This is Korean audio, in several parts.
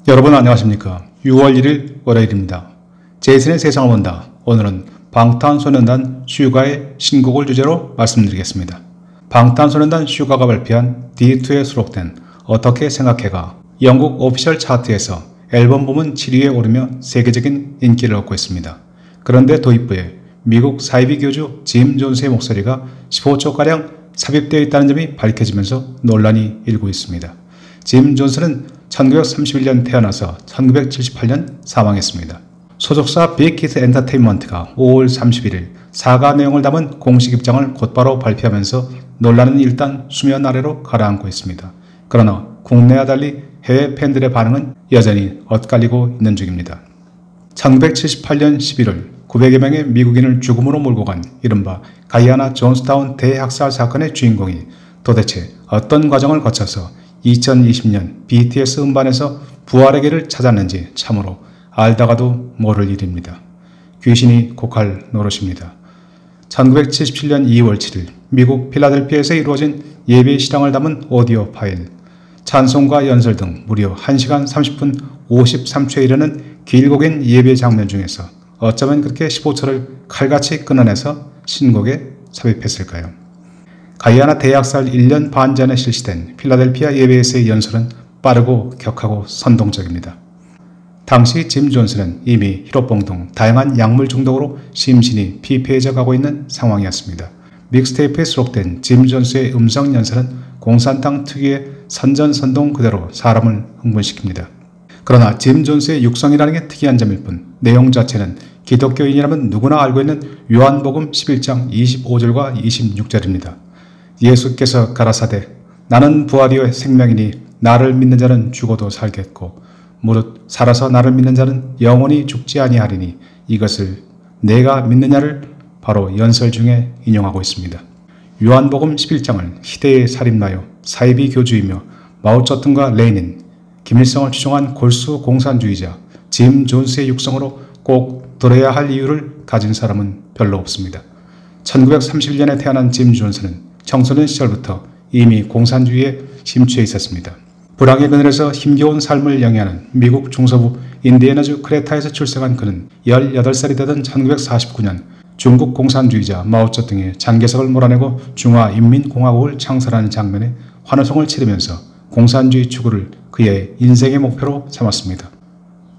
여러분 안녕하십니까. 6월 1일 월요일입니다. 제이슨의 세상을 본다. 오늘은 방탄소년단 슈가의 신곡을 주제로 말씀드리겠습니다. 방탄소년단 슈가가 발표한 D2에 수록된 어떻게 생각해가 영국 오피셜 차트에서 앨범 부문 7위에 오르며 세계적인 인기를 얻고 있습니다. 그런데 도입부에 미국 사이비 교주 짐 존스의 목소리가 15초가량 삽입되어 있다는 점이 밝혀지면서 논란이 일고 있습니다. 짐 존스는 1931년 태어나서 1978년 사망했습니다. 소속사 빅히트 엔터테인먼트가 5월 31일 사과 내용을 담은 공식 입장을 곧바로 발표하면서 논란은 일단 수면 아래로 가라앉고 있습니다. 그러나 국내와 달리 해외 팬들의 반응은 여전히 엇갈리고 있는 중입니다. 1978년 11월 900여 명의 미국인을 죽음으로 몰고 간 이른바 가이아나 존스타운 대학살 사건의 주인공이 도대체 어떤 과정을 거쳐서 2020년 BTS 음반에서 부활의 길을 찾았는지 참으로 알다가도 모를 일입니다. 귀신이 곡할 노릇입니다. 1977년 2월 7일 미국 필라델피아에서 이루어진 예배 시장을 담은 오디오 파일, 찬송과 연설 등 무려 1시간 30분 53초에 이르는 길고 긴 예배 장면 중에서 어쩌면 그렇게 15초를 칼같이 끊어내서 신곡에 삽입했을까요? 가이아나 대학살 1년 반 전에 실시된 필라델피아 예배에서의 연설은 빠르고 격하고 선동적입니다. 당시 짐 존스는 이미 힐업봉 등 다양한 약물 중독으로 심신이 피폐해져 가고 있는 상황이었습니다. 믹스테이프에 수록된 짐 존스의 음성 연설은 공산당 특유의 선전선동 그대로 사람을 흥분시킵니다. 그러나 짐 존스의 육성이라는 게 특이한 점일 뿐 내용 자체는 기독교인이라면 누구나 알고 있는 요한복음 11장 25절과 26절입니다. 예수께서 가라사대 나는 부활이요 생명이니 나를 믿는 자는 죽어도 살겠고 무릇 살아서 나를 믿는 자는 영원히 죽지 아니하리니 이것을 내가 믿느냐를 바로 연설 중에 인용하고 있습니다. 요한복음 11장을 희대의 살인마요 사이비 교주이며 마오쩌둥과 레닌, 김일성을 추종한 골수 공산주의자 짐 존스의 육성으로 꼭 들어야 할 이유를 가진 사람은 별로 없습니다. 1931년에 태어난 짐 존스는 청소년 시절부터 이미 공산주의에 심취해 있었습니다. 불황의 그늘에서 힘겨운 삶을 영위하는 미국 중서부 인디애나주 크레타에서 출생한 그는 18살이 되던 1949년 중국 공산주의자 마오쩌둥의 장개석을 몰아내고 중화인민공화국을 창설하는 장면에 환호성을 치르면서 공산주의 추구를 그의 인생의 목표로 삼았습니다.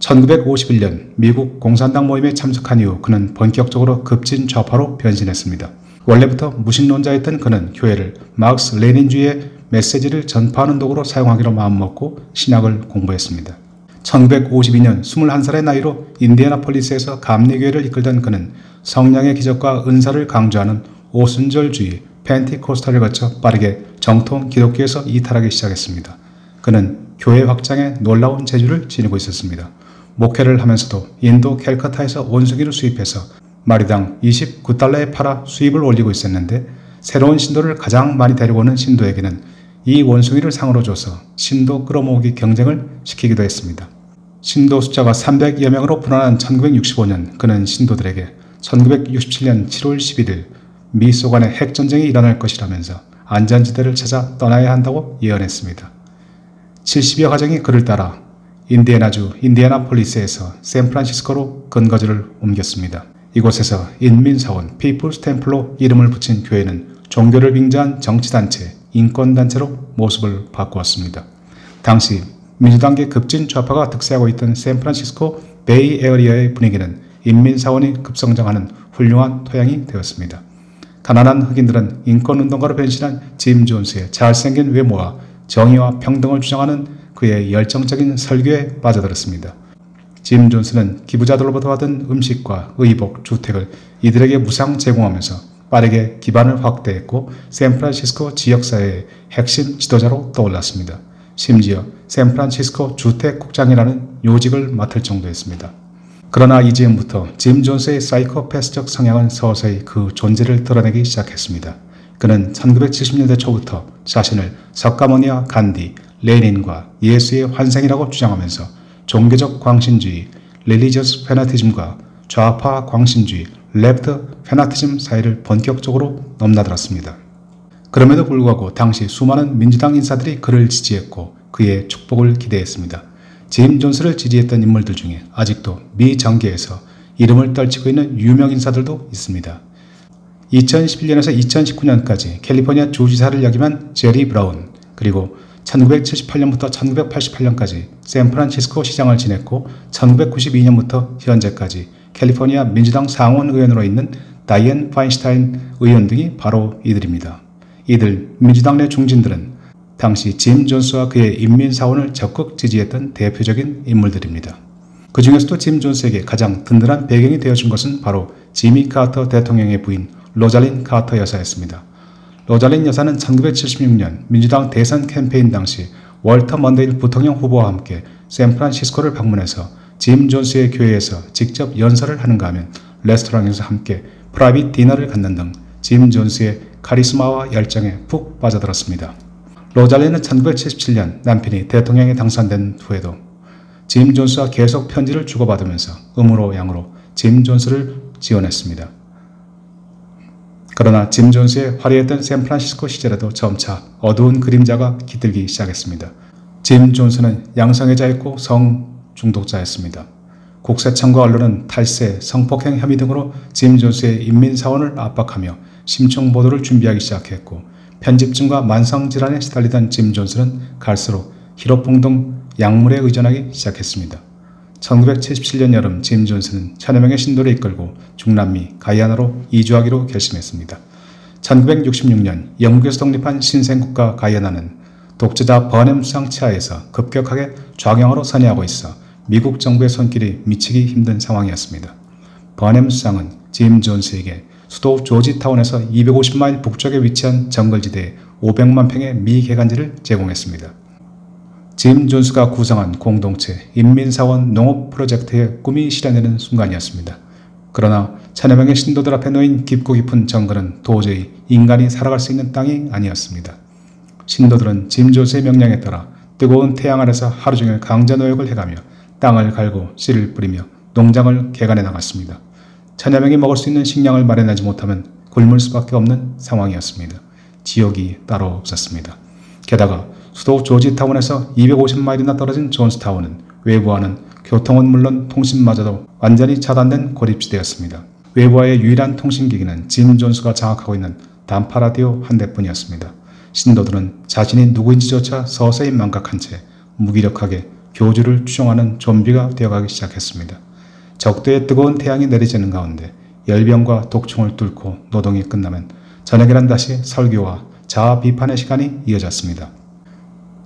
1951년 미국 공산당 모임에 참석한 이후 그는 본격적으로 급진 좌파로 변신했습니다. 원래부터 무신론자였던 그는 교회를 마르크스 레닌주의의 메시지를 전파하는 도구로 사용하기로 마음먹고 신학을 공부했습니다. 1952년 21살의 나이로 인디애나폴리스에서 감리교회를 이끌던 그는 성령의 기적과 은사를 강조하는 오순절주의 펜티코스탈을 거쳐 빠르게 정통 기독교에서 이탈하기 시작했습니다. 그는 교회 확장에 놀라운 재주를 지니고 있었습니다. 목회를 하면서도 인도 캘커타에서 원숭이를 수입해서 마리당 29달러에 팔아 수입을 올리고 있었는데 새로운 신도를 가장 많이 데려오는 신도에게는 이 원숭이를 상으로 줘서 신도 끌어모으기 경쟁을 시키기도 했습니다. 신도 숫자가 300여 명으로 불어난 1965년 그는 신도들에게 1967년 7월 11일 미소 간의 핵전쟁이 일어날 것이라면서 안전지대를 찾아 떠나야 한다고 예언했습니다. 70여 가정이 그를 따라 인디애나주 인디애나폴리스에서 샌프란시스코로 근거지를 옮겼습니다. 이곳에서 인민사원 피플스 템플로 이름을 붙인 교회는 종교를 빙자한 정치단체, 인권단체로 모습을 바꾸었습니다. 당시 민주당계 급진 좌파가 득세하고 있던 샌프란시스코 베이 에어리어의 분위기는 인민사원이 급성장하는 훌륭한 토양이 되었습니다. 가난한 흑인들은 인권운동가로 변신한 짐 존스의 잘생긴 외모와 정의와 평등을 주장하는 그의 열정적인 설교에 빠져들었습니다. 짐 존스는 기부자들로부터 받은 음식과 의복, 주택을 이들에게 무상 제공하면서 빠르게 기반을 확대했고 샌프란시스코 지역사회의 핵심 지도자로 떠올랐습니다. 심지어 샌프란시스코 주택국장이라는 요직을 맡을 정도였습니다. 그러나 이즈음부터 짐 존스의 사이코패스적 성향은 서서히 그 존재를 드러내기 시작했습니다. 그는 1970년대 초부터 자신을 석가모니와 간디, 레닌과 예수의 환생이라고 주장하면서 종교적 광신주의, 릴리저스 페나티즘과 좌파 광신주의, 레프트 페나티즘 사이를 본격적으로 넘나들었습니다. 그럼에도 불구하고 당시 수많은 민주당 인사들이 그를 지지했고 그의 축복을 기대했습니다. 짐 존스를 지지했던 인물들 중에 아직도 미 정계에서 이름을 떨치고 있는 유명 인사들도 있습니다. 2011년에서 2019년까지 캘리포니아 주지사를 역임한 제리 브라운, 그리고 1978년부터 1988년까지 샌프란시스코 시장을 지냈고 1992년부터 현재까지 캘리포니아 민주당 상원 의원으로 있는 다이앤 파인슈타인 의원 등이 바로 이들입니다. 이들 민주당 내 중진들은 당시 짐 존스와 그의 인민사원을 적극 지지했던 대표적인 인물들입니다. 그 중에서도 짐 존스에게 가장 든든한 배경이 되어준 것은 바로 지미 카터 대통령의 부인 로잘린 카터 여사였습니다. 로잘린 여사는 1976년 민주당 대선 캠페인 당시 월터 먼데일 부통령 후보와 함께 샌프란시스코를 방문해서 짐 존스의 교회에서 직접 연설을 하는가 하면 레스토랑에서 함께 프라이빗 디너를 갖는 등 짐 존스의 카리스마와 열정에 푹 빠져들었습니다. 로잘린은 1977년 남편이 대통령에 당선된 후에도 짐 존스와 계속 편지를 주고받으면서 음으로 양으로 짐 존스를 지원했습니다. 그러나 짐 존스의 화려했던 샌프란시스코 시절에도 점차 어두운 그림자가 깃들기 시작했습니다. 짐 존스는 양성애자였고 성중독자였습니다. 국세청과 언론은 탈세, 성폭행 혐의 등으로 짐 존스의 인민사원을 압박하며 심층 보도를 준비하기 시작했고, 편집증과 만성질환에 시달리던 짐 존스는 갈수록 히로풍 등 약물에 의존하기 시작했습니다. 1977년 여름 짐 존스는 천여 명의 신도를 이끌고 중남미 가이아나로 이주하기로 결심했습니다. 1966년 영국에서 독립한 신생국가 가이아나는 독재자 버넴 수상 치하에서 급격하게 좌경화로 선회하고 있어 미국 정부의 손길이 미치기 힘든 상황이었습니다. 버넴 수상은 짐 존스에게 수도 조지타운에서 250마일 북쪽에 위치한 정글지대에 500만 평의 미개간지를 제공했습니다. 짐 존스가 구성한 공동체 인민사원 농업 프로젝트의 꿈이 실현되는 순간이었습니다. 그러나 천여 명의 신도들 앞에 놓인 깊고 깊은 정글은 도저히 인간이 살아갈 수 있는 땅이 아니었습니다. 신도들은 짐 존스의 명령에 따라 뜨거운 태양 아래서 하루 종일 강제 노역을 해가며 땅을 갈고 씨를 뿌리며 농장을 개간해 나갔습니다. 천여 명이 먹을 수 있는 식량을 마련하지 못하면 굶을 수밖에 없는 상황이었습니다. 지역이 따로 없었습니다. 게다가 수도 조지타운에서 250마일이나 떨어진 존스타운은 외부와는 교통은 물론 통신마저도 완전히 차단된 고립지대였습니다. 외부와의 유일한 통신기기는 짐 존스가 장악하고 있는 단파 라디오 한 대뿐이었습니다. 신도들은 자신이 누구인지조차 서서히 망각한 채 무기력하게 교주를 추종하는 좀비가 되어가기 시작했습니다. 적도의 뜨거운 태양이 내리쬐는 가운데 열병과 독충을 뚫고 노동이 끝나면 저녁에는 다시 설교와 자아 비판의 시간이 이어졌습니다.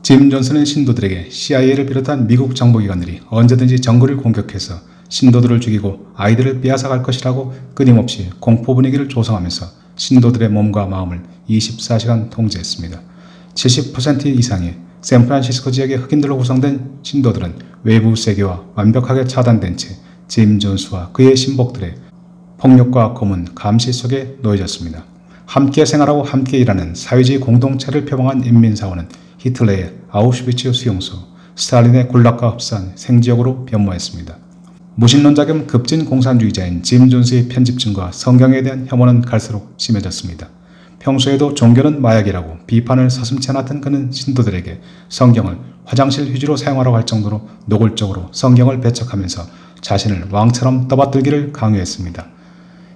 짐 존스는 신도들에게 CIA를 비롯한 미국 정보기관들이 언제든지 정글을 공격해서 신도들을 죽이고 아이들을 빼앗아갈 것이라고 끊임없이 공포 분위기를 조성하면서 신도들의 몸과 마음을 24시간 통제했습니다. 70% 이상의 샌프란시스코 지역의 흑인들로 구성된 신도들은 외부 세계와 완벽하게 차단된 채 짐 존스와 그의 신복들의 폭력과 고문, 감시 속에 놓여졌습니다. 함께 생활하고 함께 일하는 사회주의 공동체를 표방한 인민사원은 히틀러의 아우슈비츠 수용소, 스탈린의 굴락과 흡사한 생지역으로 변모했습니다. 무신론자 겸 급진 공산주의자인 짐 존스의 편집증과 성경에 대한 혐오는 갈수록 심해졌습니다. 평소에도 종교는 마약이라고 비판을 서슴지 않았던 그는 신도들에게 성경을 화장실 휴지로 사용하라고 할 정도로 노골적으로 성경을 배척하면서 자신을 왕처럼 떠받들기를 강요했습니다.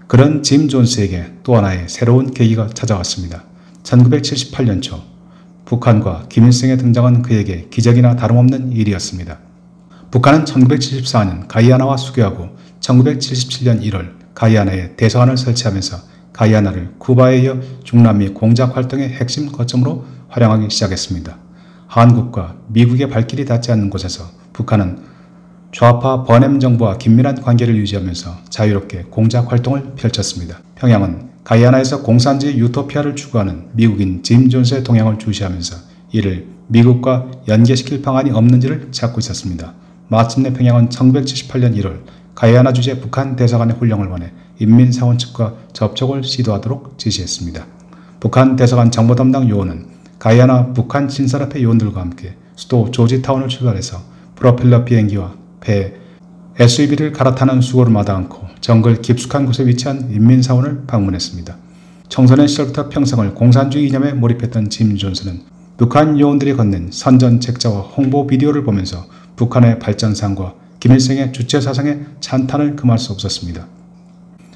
그런 짐 존스에게 또 하나의 새로운 계기가 찾아왔습니다. 1978년 초 북한과 김일성의 등장은 그에게 기적이나 다름없는 일이었습니다. 북한은 1974년 가이아나와 수교하고 1977년 1월 가이아나에 대사관을 설치하면서 가이아나를 쿠바에 이어 중남미 공작 활동의 핵심 거점으로 활용하기 시작했습니다. 한국과 미국의 발길이 닿지 않는 곳에서 북한은 좌파 버넴 정부와 긴밀한 관계를 유지하면서 자유롭게 공작 활동을 펼쳤습니다. 평양은 가이아나에서 공산주의 유토피아를 추구하는 미국인 짐 존스의 동향을 주시하면서 이를 미국과 연계시킬 방안이 없는지를 찾고 있었습니다. 마침내 평양은 1978년 1월 가이아나 주재 북한 대사관의 훈령을 원해 인민사원 측과 접촉을 시도하도록 지시했습니다. 북한 대사관 정보 담당 요원은 가이아나 북한 친서랍회 요원들과 함께 수도 조지타운을 출발해서 프로펠러 비행기와 배, SUV를 갈아타는 수고를 마다 않고 정글 깊숙한 곳에 위치한 인민사원을 방문했습니다. 청소년 시절부터 평생을 공산주의 이념에 몰입했던 짐 존스는 북한 요원들이 건넨 선전 책자와 홍보 비디오를 보면서 북한의 발전상과 김일성의 주체사상에 찬탄을 금할 수 없었습니다.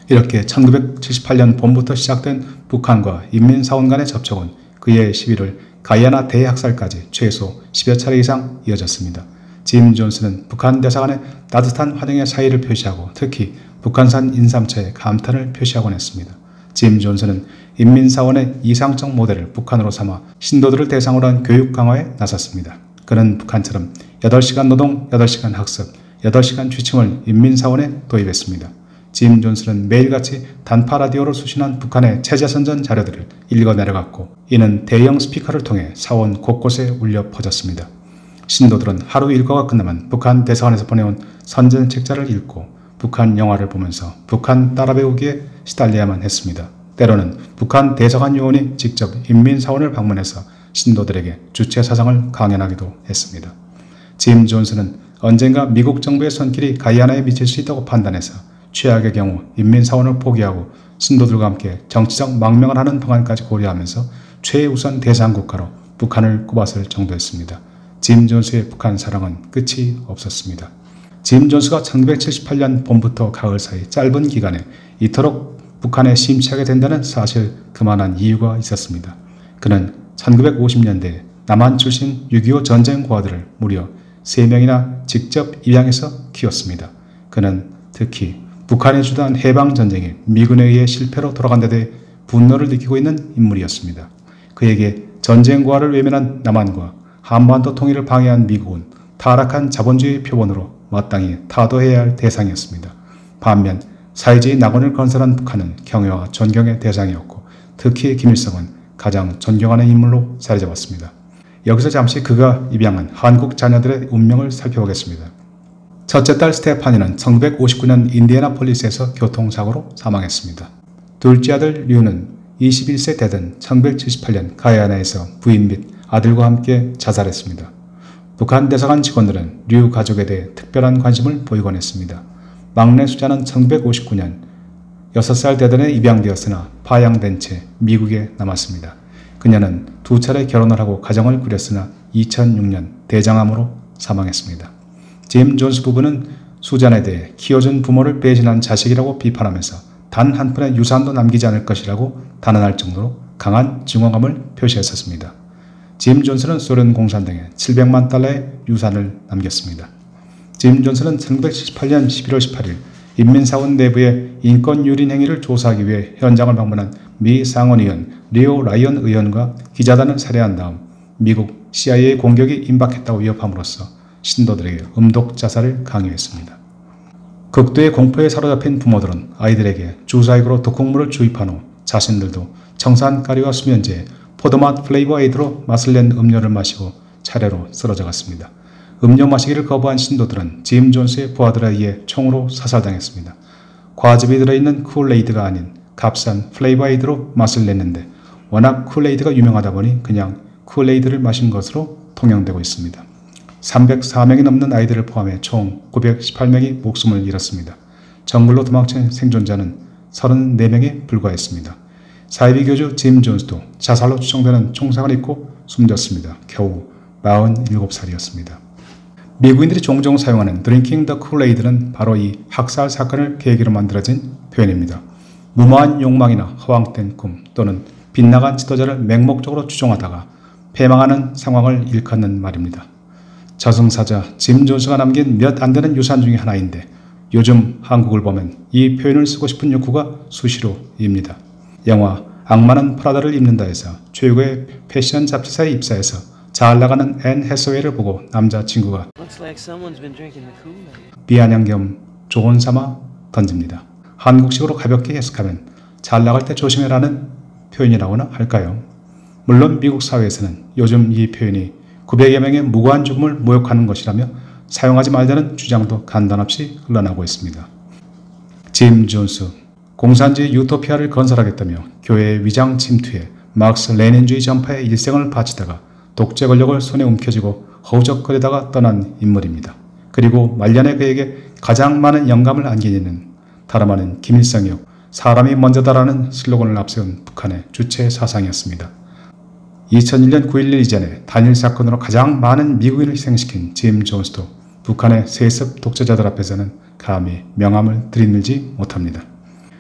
이렇게 1978년 봄부터 시작된 북한과 인민사원 간의 접촉은 그해 11월 가이아나 대학살까지 최소 10여 차례 이상 이어졌습니다. 짐 존스는 북한 대사관에 따뜻한 환영의 사의를 표시하고 특히 북한산 인삼차에 감탄을 표시하곤 했습니다. 짐 존스는 인민사원의 이상적 모델을 북한으로 삼아 신도들을 대상으로 한 교육 강화에 나섰습니다. 그는 북한처럼 8시간 노동, 8시간 학습, 8시간 취침을 인민사원에 도입했습니다. 짐 존스는 매일같이 단파 라디오로 수신한 북한의 체제선전 자료들을 읽어 내려갔고 이는 대형 스피커를 통해 사원 곳곳에 울려 퍼졌습니다. 신도들은 하루 일과가 끝나면 북한 대사관에서 보내온 선전 책자를 읽고 북한 영화를 보면서 북한 따라 배우기에 시달려야만 했습니다. 때로는 북한 대사관 요원이 직접 인민사원을 방문해서 신도들에게 주체사상을 강연하기도 했습니다. 짐 존스는 언젠가 미국 정부의 손길이 가이아나에 미칠 수 있다고 판단해서 최악의 경우 인민사원을 포기하고 신도들과 함께 정치적 망명을 하는 방안까지 고려하면서 최우선 대상국가로 북한을 꼽았을 정도였습니다. 짐 존스의 북한 사랑은 끝이 없었습니다. 짐 존스가 1978년 봄부터 가을 사이 짧은 기간에 이토록 북한에 심취하게 된다는 사실 그만한 이유가 있었습니다. 그는 1950년대 남한 출신 6.25 전쟁 고아들을 무려 3명이나 직접 입양해서 키웠습니다. 그는 특히 북한이 주도한 해방전쟁이 미군에 의해 실패로 돌아간 데 대해 분노를 느끼고 있는 인물이었습니다. 그에게 전쟁 고아를 외면한 남한과 한반도 통일을 방해한 미국은 타락한 자본주의 표본으로 마땅히 타도해야 할 대상이었습니다. 반면 사회주의 낙원을 건설한 북한은 경외와 존경의 대상이었고 특히 김일성은 가장 존경하는 인물로 자리 잡았습니다. 여기서 잠시 그가 입양한 한국 자녀들의 운명을 살펴보겠습니다. 첫째 딸 스테파니는 1959년 인디애나폴리스에서 교통사고로 사망했습니다. 둘째 아들 류는 21세 되던 1978년 가이아나에서 부인 및 아들과 함께 자살했습니다. 북한 대사관 직원들은 류 가족에 대해 특별한 관심을 보이곤 했습니다. 막내 수자는 1959년 6살 되던 해 입양되었으나 파양된 채 미국에 남았습니다. 그녀는 2차례 결혼을 하고 가정을 꾸렸으나 2006년 대장암으로 사망했습니다. 짐 존스 부부는 수잔에 대해 키워준 부모를 배신한 자식이라고 비판하면서 단 한 푼의 유산도 남기지 않을 것이라고 단언할 정도로 강한 증오감을 표시했었습니다. 짐 존스는 소련 공산 등에 700만 달러의 유산을 남겼습니다. 짐 존스는 1978년 11월 18일 인민사원 내부의 인권유린 행위를 조사하기 위해 현장을 방문한 미 상원의원 리오 라이언 의원과 기자단을 살해한 다음 미국 CIA 공격이 임박했다고 위협함으로써 신도들에게 음독 자살을 강요했습니다. 극도의 공포에 사로잡힌 부모들은 아이들에게 주사익으로 독극물을 주입한 후 자신들도 청산가리와 수면제에 포도맛 플레이버 에이드로 맛을 낸 음료를 마시고 차례로 쓰러져 갔습니다. 음료 마시기를 거부한 신도들은 짐 존스의 부하들에 의해 총으로 사살당했습니다. 과즙이 들어있는 쿨레이드가 아닌 값싼 플레이버 에이드로 맛을 냈는데 워낙 쿨레이드가 유명하다 보니 그냥 쿨레이드를 마신 것으로 통용되고 있습니다. 304명이 넘는 아이들을 포함해 총 918명이 목숨을 잃었습니다. 정글로 도망친 생존자는 34명에 불과했습니다. 사이비 교주 짐 존스도 자살로 추정되는 총상을 입고 숨졌습니다. 겨우 47살이었습니다. 미국인들이 종종 사용하는 드링킹 더 쿨레이드는 바로 이 학살 사건을 계기로 만들어진 표현입니다. 무모한 욕망이나 허황된 꿈 또는 빗나간 지도자를 맹목적으로 추종하다가 패망하는 상황을 일컫는 말입니다. 저승사자 짐 존스가 남긴 몇 안 되는 유산 중의 하나인데 요즘 한국을 보면 이 표현을 쓰고 싶은 욕구가 수시로입니다. 영화 악마는 프라다를 입는다에서 최고의 패션 잡지사에 입사해서 잘 나가는 앤 해서웨이를 보고 남자친구가 비아냥 겸 조언 삼아 던집니다. 한국식으로 가볍게 해석하면 잘 나갈 때 조심해라는 표현이라고나 할까요? 물론 미국 사회에서는 요즘 이 표현이 900여 명의 무고한 죽음을 모욕하는 것이라며 사용하지 말자는 주장도 간단없이 흘러나오고 있습니다. 짐 존스, 공산주의 유토피아를 건설하겠다며 교회의 위장 침투에 마크스 레닌주의 전파에 일생을 바치다가 독재 권력을 손에 움켜쥐고 허우적거리다가 떠난 인물입니다. 그리고 말년에 그에게 가장 많은 영감을 안긴 이는 다름 아닌 김일성이요 사람이 먼저다라는 슬로건을 앞세운 북한의 주체 사상이었습니다. 2001년 9.11 이전에 단일 사건으로 가장 많은 미국인을 희생시킨 짐 존스도 북한의 세습 독재자들 앞에서는 감히 명함을 들이밀지 못합니다.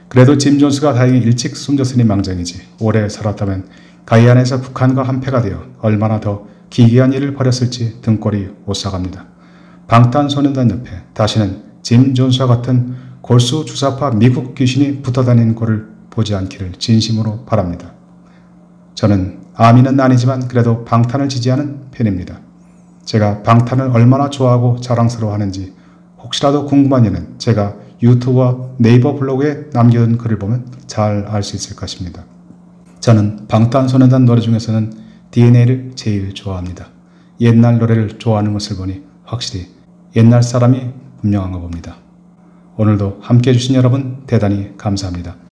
그래도 짐 존스가 다행히 일찍 숨졌으니 망정이지 오래 살았다면 가이안에서 북한과 한패가 되어 얼마나 더 기이한 일을 벌였을지 등골이 오싹합니다. 방탄소년단 옆에 다시는 짐 존스와 같은 골수 주사파 미국 귀신이 붙어다니는 꼴을 보지 않기를 진심으로 바랍니다. 저는 아미는 아니지만 그래도 방탄을 지지하는 편입니다. 제가 방탄을 얼마나 좋아하고 자랑스러워하는지 혹시라도 궁금한 이는 제가 유튜브와 네이버 블로그에 남겨둔 글을 보면 잘 알 수 있을 것입니다. 저는 방탄소년단 노래 중에서는 DNA를 제일 좋아합니다. 옛날 노래를 좋아하는 것을 보니 확실히 옛날 사람이 분명한가 봅니다. 오늘도 함께해 주신 여러분 대단히 감사합니다.